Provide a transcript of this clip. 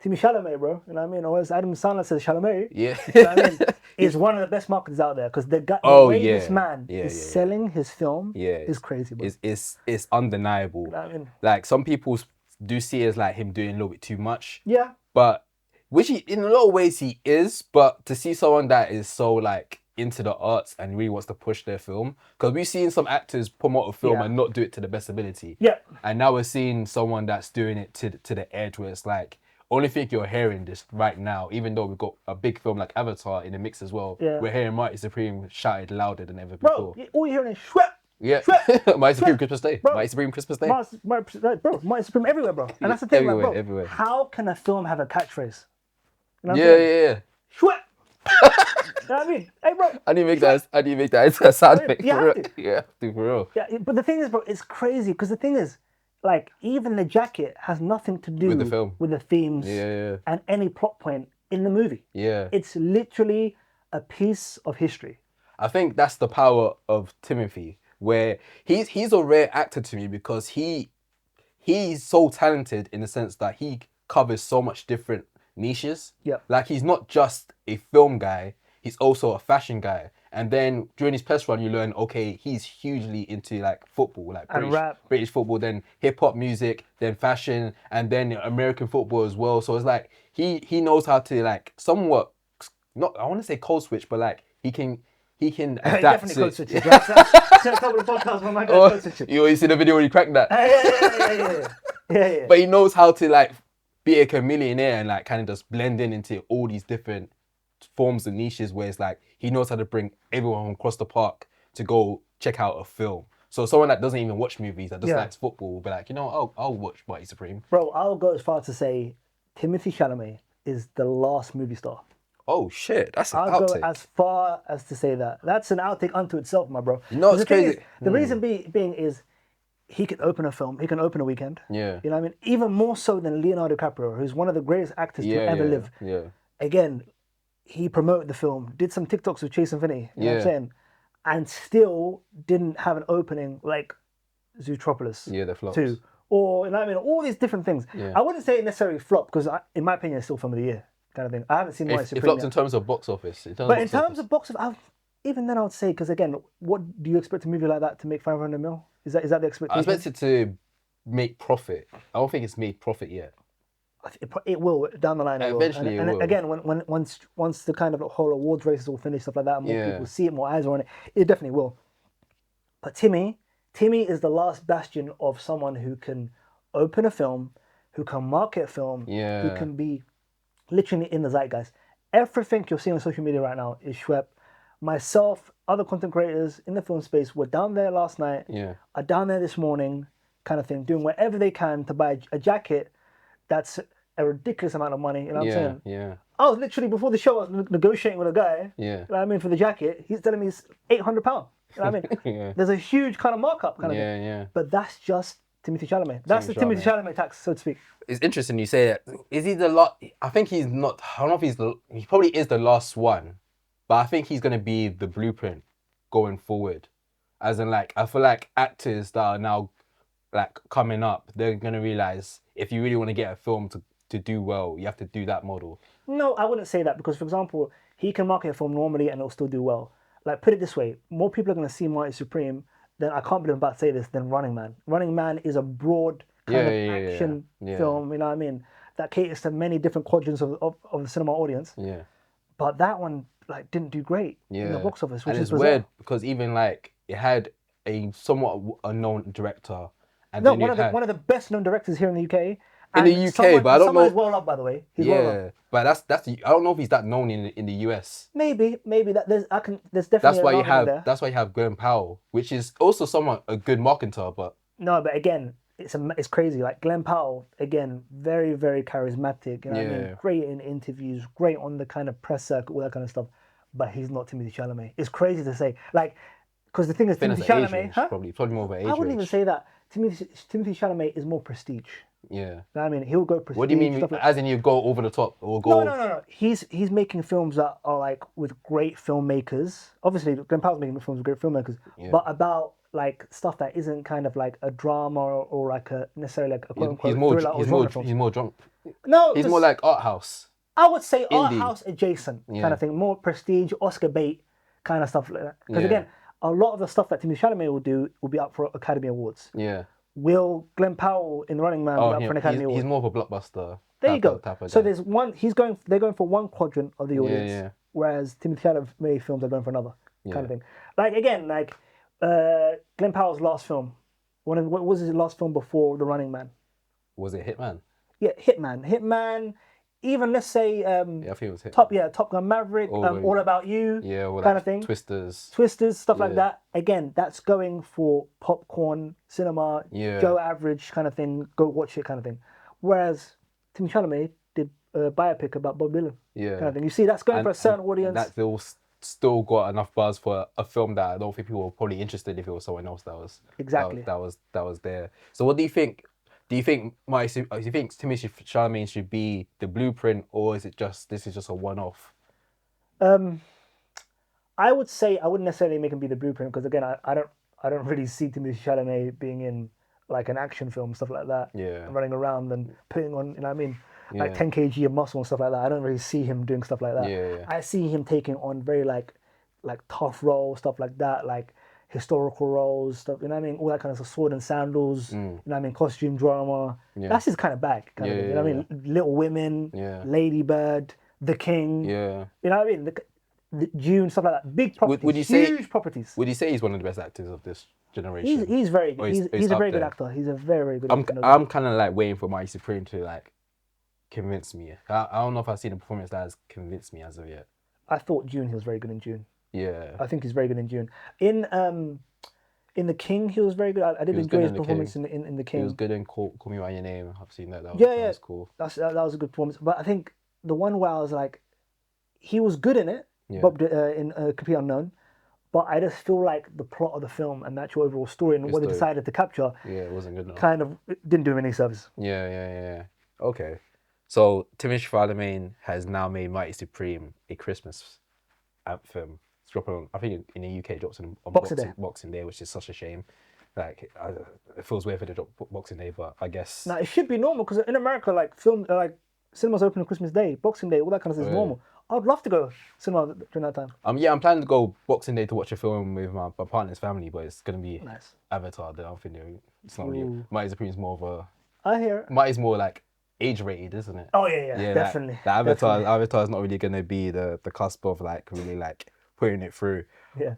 Timothée Chalamet, bro. You know what I mean? Or as Adam Sandler says, Chalamet. Yeah. You know what I mean? Is one of the best marketers out there because the Oh way yeah. this man Yeah, is yeah, yeah. selling his film Yeah, is crazy, bro. It's undeniable. You know what I mean? Like some people do see it as like him doing a little bit too much. Yeah. But which he, in a lot of ways he is, but to see someone that is so like into the arts and really wants to push their film, because we've seen some actors promote a film Yeah. and not do it to the best ability. Yeah. And now we're seeing someone that's doing it to the edge where it's like, only think you're hearing this right now, even though we've got a big film like Avatar in the mix as well. Yeah. We're hearing Mighty Supreme shouted louder than ever Bro, before. all you're hearing is shwep. Yeah, Mighty Supreme Christmas Day. Bro. Mighty Supreme Christmas Day. Mighty Supreme everywhere, bro. And that's the thing, Everywhere, like, bro. everywhere. How can a film have a catchphrase? You know what I'm Yeah, saying? yeah, yeah. Shwep. You know what I mean? Hey, bro. I need to make that into a sound effect. You For have real. to. Yeah, for real. Yeah, but the thing is, bro, it's crazy because the thing is, like, even the jacket has nothing to do With the film. with the themes, Yeah. and any plot point in the movie. Yeah. It's literally a piece of history. I think that's the power of Timothée, where he's a rare actor to me because he's so talented in the sense that he covers so much different niches. Yeah. Like he's not just a film guy, he's also a fashion guy. And then during his press run, you learn, okay, he's hugely into like football, like And rap. British football, then hip hop music, then fashion, and then American football as well. So it's like he knows how to like somewhat, not I want to say code switch, but like he can adapt. Definitely code switches. Right? So a couple of podcasts where my guy code switches. You see the video when he cracked that. Yeah. But he knows how to like be a chameleon and like kind of just blend into all these different forms and niches where it's like he knows how to bring everyone from across the park to go check out a film. So someone that doesn't even watch movies, that just likes football, will be like, you know, I'll watch Mighty Supreme. Bro, I'll go as far to say Timothée Chalamet is the last movie star. Oh shit, that's an I'll outtake. go as far as to say that. That's an outtake unto itself, my bro. You know what's The thing crazy? is, the reason being is he can open a film, he can open a weekend. Yeah. You know what I mean? Even more so than Leonardo DiCaprio, who's one of the greatest actors to ever live. Yeah. Again, he promoted the film, did some TikToks with Chase Infinity, you know what I'm saying? And still didn't have an opening like Zootropolis Yeah, the flops. 2. Or, you know what I mean? All these different things. Yeah. I wouldn't say it necessarily flopped because, in my opinion, it's still film of the year kind of thing. I haven't seen Mighty It Supreme flopped yet. in terms of box office. But in terms of box office, even then I would say, because again, what do you expect a movie like that to make 500 mil? Is that the expectation? I expect it to make profit. I don't think it's made profit yet. It will down the line. Eventually it and will. again, once the kind of whole awards race is all finished, stuff like that, and more Yeah. people see it, more eyes are on it. It definitely will. But Timmy is the last bastion of someone who can open a film, who can market a film, who can be literally in the zeitgeist. Everything you're seeing on social media right now is Schwepp. Myself, other content creators in the film space were down there last night, are down there this morning, kind of thing, doing whatever they can to buy a jacket that's a ridiculous amount of money. You know what I'm saying? Yeah. I was literally, before the show, I was negotiating with a guy, Yeah. you know what I mean, for the jacket. He's telling me it's £800. You know what I mean? Yeah. There's a huge kind of markup kind of thing. Yeah. But that's just Timothée Chalamet. That's the Timothée Chalamet tax, so to speak. It's interesting you say that. Is he the last? I think he's not. I don't know if he probably is the last one, but I think he's gonna be the blueprint going forward. As in, like, I feel like actors that are now like coming up, they're gonna realize if you really want to get a film to do well, you have to do that model. No, I wouldn't say that because, for example, he can market a film normally and it'll still do well. Like, put it this way, more people are going to see Mighty Supreme than, I can't believe I'm about to say this, than Running Man. Running Man is a broad kind of action film, you know what I mean, that caters to many different quadrants of the cinema audience. Yeah. But that one like didn't do great in the box office, which and is it's bizarre. weird because even like it had a somewhat unknown director. And No, then one of the best known directors here in the UK. In the UK, but I don't know. He's well up, by the way. He's well up. But that's I don't know if he's that known in the US. Maybe that there's definitely That's why an you argument have there. that's why you have Glenn Powell, which is also somewhat a good marketer, but No, but again, it's crazy. Like Glenn Powell, again, very, very charismatic. You know what I mean? Great in interviews, great on the kind of press circuit, all that kind of stuff. But he's not Timothée Chalamet. It's crazy to say, like, because the thing is, Timothée Chalamet, probably more of an age I wouldn't even range. say that. Timothy Chalamet is more prestige. Yeah. You know what I mean? He'll go prestige. What do you mean? Stuff like, As in you go over the top or go? No. He's making films that are like with great filmmakers. Obviously, Glenn Powell's making films with great filmmakers, but about like stuff that isn't kind of like a drama or like a necessarily like a quote unquote thriller or genre films. He's more drunk. No, He's more like art house. I would say art Indie. house adjacent Yeah. kind of thing, more prestige, Oscar bait kind of stuff like that. Because Yeah. again, a lot of the stuff that Timothée Chalamet will do will be up for Academy Awards. Yeah. Will Glenn Powell in Running Man be up for an Academy Award? He's more of a blockbuster. There you go. Type of So guy. there's one. They're going for one quadrant of the audience, Yeah. whereas Timothée Chalamet films are going for another kind of Yeah. thing. Like again, like Glenn Powell's last film. What was his last film before The Running Man? Was it Hitman? Yeah, Hitman. Even let's say Yeah, I think it was Hitman. Top Gun Maverick, Oh, All About You, Yeah, all kind that of thing. Twisters. Stuff like that. Again, that's going for popcorn cinema, Yeah. Joe Average kind of thing. Go watch it kind of thing. Whereas Timothée Chalamet did a biopic about Bob Dylan. Yeah. Kind of thing. You see, that's going for a certain audience. That's still got enough buzz for a film that I don't think people were probably interested if it was someone else that was Exactly. that was there. So what do you think? Do you think Timothée Chalamet should be the blueprint, or is it this is just a one-off? I would say I wouldn't necessarily make him be the blueprint because again, I don't really see Timothée Chalamet being in like an action film, stuff like that. Yeah. And running around and putting on, you know what I mean? Like Yeah. 10 kg of muscle and stuff like that. I don't really see him doing stuff like that. Yeah. I see him taking on very like tough roles, stuff like that, like historical roles, stuff, you know what I mean? All that kind of stuff, sword and sandals, you know what I mean? Costume drama. Yeah. That's his kind of bag, kind of thing. You know what I mean? Little Women, Yeah. Lady Bird, The King. Yeah. You know what I mean? The June, stuff like that. Big properties. Would you say huge properties. Would you say he's one of the best actors of this generation? He's very good. Or He's a up very good there? actor. He's a very, very good actor. I'm kind of like waiting for Mighty Supreme to like convince me. I don't know if I've seen a performance that has convinced me as of yet. I thought June, he was very good in June. Yeah. I think he's very good in June. In The King, he was very good. I did was enjoy good his in The performance King. in The King. He was good in Call Me by Your Name. I've seen that. That was cool. That was a good performance. But I think the one where I was like, he was good in it, Yeah. Bob in Complete Unknown, but I just feel like the plot of the film and the actual overall story and what they decided to capture Yeah, it wasn't good enough. kind of didn't do him any service. Yeah. Okay. So Timothée Chalamet has now made Mighty Supreme a Christmas anthem. It's dropping on, I think in the UK it drops on Boxing Day, which is such a shame. Like it feels weird for the drop Boxing Day, but I guess Now it should be normal because in America, like cinemas open on Christmas Day, Boxing Day, all that kind of stuff is normal. I'd love to go cinema during that time. I'm planning to go Boxing Day to watch a film with my partner's family, but it's gonna be Nice. Avatar. Then I'm thinking it's not really. Mighty Supreme is more of a. I hear it. Mighty's more like age rated, isn't it? Oh yeah, definitely. The Avatar is not really gonna be the cusp of like really like putting it through. Yeah.